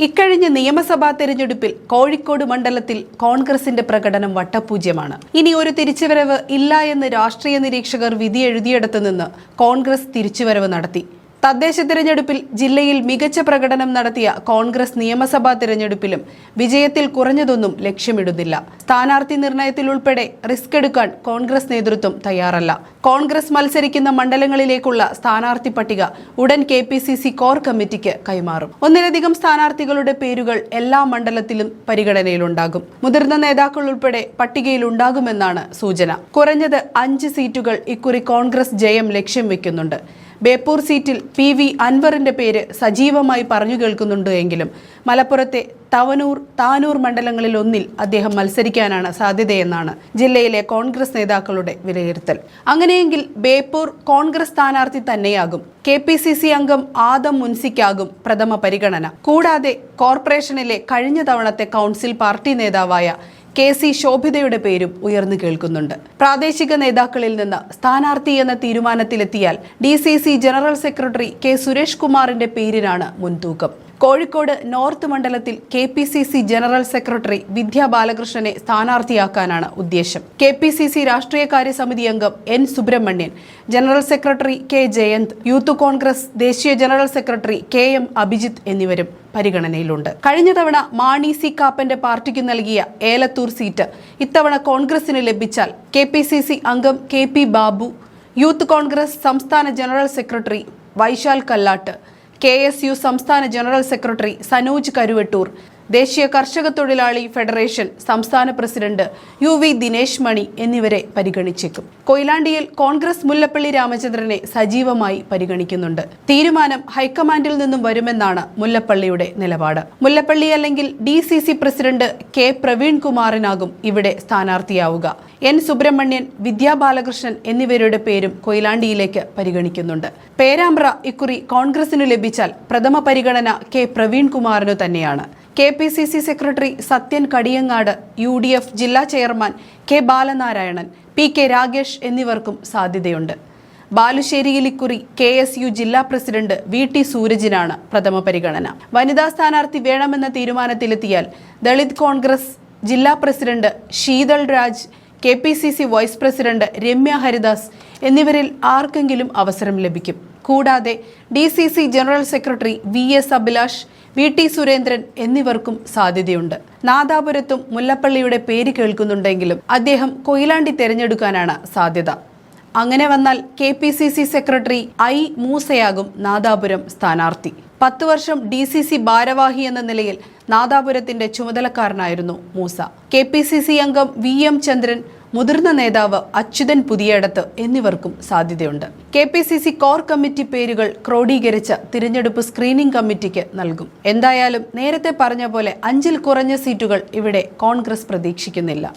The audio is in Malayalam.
ഇക്കഴിഞ്ഞ നിയമസഭാ തെരഞ്ഞെടുപ്പിൽ കോഴിക്കോട് മണ്ഡലത്തിൽ കോൺഗ്രസിന്റെ പ്രകടനം വട്ടപൂജ്യമാണ്. ഇനി ഒരു തിരിച്ചുവരവ് ഇല്ല എന്ന് രാഷ്ട്രീയ നിരീക്ഷകർ വിധിയെഴുതിയിടത്തു നിന്ന് കോൺഗ്രസ് തിരിച്ചുവരവ് നടത്തി. തദ്ദേശ തിരഞ്ഞെടുപ്പിൽ ജില്ലയിൽ മികച്ച പ്രകടനം നടത്തിയ കോൺഗ്രസ് നിയമസഭാ തിരഞ്ഞെടുപ്പിലും വിജയത്തിൽ കുറഞ്ഞതൊന്നും ലക്ഷ്യമിടുന്നില്ല. സ്ഥാനാർത്ഥി നിർണയത്തിൽ ഉൾപ്പെടെ റിസ്ക് എടുക്കാൻ കോൺഗ്രസ് നേതൃത്വം തയ്യാറല്ല. കോൺഗ്രസ് മത്സരിക്കുന്ന മണ്ഡലങ്ങളിലേക്കുള്ള സ്ഥാനാർത്ഥി പട്ടിക ഉടൻ KPCC കോർ കമ്മിറ്റിക്ക് കൈമാറും. ഒന്നിലധികം സ്ഥാനാർത്ഥികളുടെ പേരുകൾ എല്ലാ മണ്ഡലത്തിലും പരിഗണനയിലുണ്ടാകും. മുതിർന്ന നേതാക്കൾ ഉൾപ്പെടെ പട്ടികയിലുണ്ടാകുമെന്നാണ് സൂചന. കുറഞ്ഞത് 5 സീറ്റുകൾ ഇക്കുറി കോൺഗ്രസ് ജയം ലക്ഷ്യം വെക്കുന്നുണ്ട്. ബേപ്പൂർ സീറ്റിൽ PV അൻവറിന്റെ പേര് സജീവമായി പറഞ്ഞു കേൾക്കുന്നുണ്ട് എങ്കിലും മലപ്പുറത്തെ തവനൂർ, താനൂർ മണ്ഡലങ്ങളിൽ ഒന്നിൽ അദ്ദേഹം മത്സരിക്കാനാണ് സാധ്യതയെന്നാണ് ജില്ലയിലെ കോൺഗ്രസ് നേതാക്കളുടെ വിലയിരുത്തൽ. അങ്ങനെയെങ്കിൽ ബേപ്പൂർ കോൺഗ്രസ് സ്ഥാനാർത്ഥി തന്നെയാകും. KPCC അംഗം ആദം മുൻസിക്കാകും പ്രഥമ പരിഗണന. കൂടാതെ കോർപ്പറേഷനിലെ കഴിഞ്ഞ തവണത്തെ കൗൺസിൽ പാർട്ടി നേതാവായ KC ശോഭിതയുടെ പേരും ഉയർന്നു കേൾക്കുന്നുണ്ട്. പ്രാദേശിക നേതാക്കളിൽ നിന്ന് സ്ഥാനാർത്ഥി എന്ന തീരുമാനത്തിലെത്തിയാൽ DCC general secretary K Suresh കുമാറിന്റെ പേരിനാണ് മുൻതൂക്കം. കോഴിക്കോട് നോർത്ത് മണ്ഡലത്തിൽ KPCC ജനറൽ സെക്രട്ടറി വിദ്യാ ബാലകൃഷ്ണനെ സ്ഥാനാർത്ഥിയാക്കാനാണ് ഉദ്ദേശം. KPCC രാഷ്ട്രീയകാര്യ സമിതി അംഗം N Subramanian, general secretary K Jayanth, youth Congress ദേശീയ ജനറൽ സെക്രട്ടറി KM അഭിജിത്ത് എന്നിവരും പരിഗണനയിലുണ്ട്. കഴിഞ്ഞ തവണ മാണി C കാപ്പന്റെ പാർട്ടിക്ക് നൽകിയ ഏലത്തൂർ സീറ്റ് ഇത്തവണ കോൺഗ്രസിന് ലഭിച്ചാൽ KPCC അംഗം KP ബാബു, യൂത്ത് കോൺഗ്രസ് സംസ്ഥാന general secretary Vaishal Kallat, KSU സംസ്ഥാന ജനറൽ സെക്രട്ടറി സനോജ് കരുവട്ടൂർ, ദേശീയ കർഷക തൊഴിലാളി ഫെഡറേഷൻ സംസ്ഥാന പ്രസിഡന്റ് UV ദിനേശ് മണി എന്നിവരെ പരിഗണിച്ചേക്കും. കൊയിലാണ്ടിയിൽ കോൺഗ്രസ് മുല്ലപ്പള്ളി രാമചന്ദ്രനെ സജീവമായി പരിഗണിക്കുന്നുണ്ട്. തീരുമാനം ഹൈക്കമാൻഡിൽ നിന്നും വരുമെന്നാണ് മുല്ലപ്പള്ളിയുടെ നിലപാട്. മുല്ലപ്പള്ളി അല്ലെങ്കിൽ DCC പ്രസിഡന്റ് K പ്രവീൺ കുമാറിനാകും ഇവിടെ സ്ഥാനാർത്ഥിയാവുക. N സുബ്രഹ്മണ്യൻ, വിദ്യാ ബാലകൃഷ്ണൻ എന്നിവരുടെ പേരും കൊയിലാണ്ടിയിലേക്ക് പരിഗണിക്കുന്നുണ്ട്. പേരാമ്പ്ര ഇക്കുറി കോൺഗ്രസിനു ലഭിച്ചാൽ പ്രഥമ പരിഗണന K പ്രവീൺ കുമാറിനു തന്നെയാണ്. KPCC secretary Sathyan Kadiyangad, UDF ജില്ലാ chairman K Balanarayanan, PK Ragesh എന്നിവർക്കും സാധ്യതയുണ്ട്. ബാലുശ്ശേരിയിൽ ഇക്കുറി KSU ജില്ലാ പ്രസിഡന്റ് VT സൂരജിനാണ് പ്രഥമ പരിഗണന. വനിതാ സ്ഥാനാർത്ഥി വേണമെന്ന തീരുമാനത്തിലെത്തിയാൽ ദളിത് കോൺഗ്രസ് ജില്ലാ president Sheethal Raj, KPCC vice president Ramya Haridas എന്നിവരിൽ ആർക്കെങ്കിലും അവസരം ലഭിക്കും. കൂടാതെ DCC general secretary VS Abhilash, VT Surendran എന്നിവർക്കും സാധ്യതയുണ്ട്. നാദാപുരത്തും മുല്ലപ്പള്ളിയുടെ പേര് കേൾക്കുന്നുണ്ടെങ്കിലും അദ്ദേഹം കൊയിലാണ്ടി തെരഞ്ഞെടുക്കാനാണ് സാധ്യത. അങ്ങനെ വന്നാൽ KPCC സെക്രട്ടറി I മൂസയാകും നാദാപുരം സ്ഥാനാർത്ഥി. 10 വർഷം DCC ഭാരവാഹി എന്ന നിലയിൽ നാദാപുരത്തിന്റെ ചുമതലക്കാരനായിരുന്നു മൂസ. KPCC അംഗം VM ചന്ദ്രൻ, മുതിർന്ന നേതാവ് അച്യുതൻ പുതിയടത്ത് എന്നിവർക്കും സാധ്യതയുണ്ട്. KPCC കോർ കമ്മിറ്റി പേരുകൾ ക്രോഡീകരിച്ച് തിരഞ്ഞെടുപ്പ് സ്ക്രീനിംഗ് കമ്മിറ്റിക്ക് നൽകും. എന്തായാലും നേരത്തെ പറഞ്ഞ പോലെ 5-ൽ കുറഞ്ഞ സീറ്റുകൾ ഇവിടെ കോൺഗ്രസ് പ്രതീക്ഷിക്കുന്നില്ല.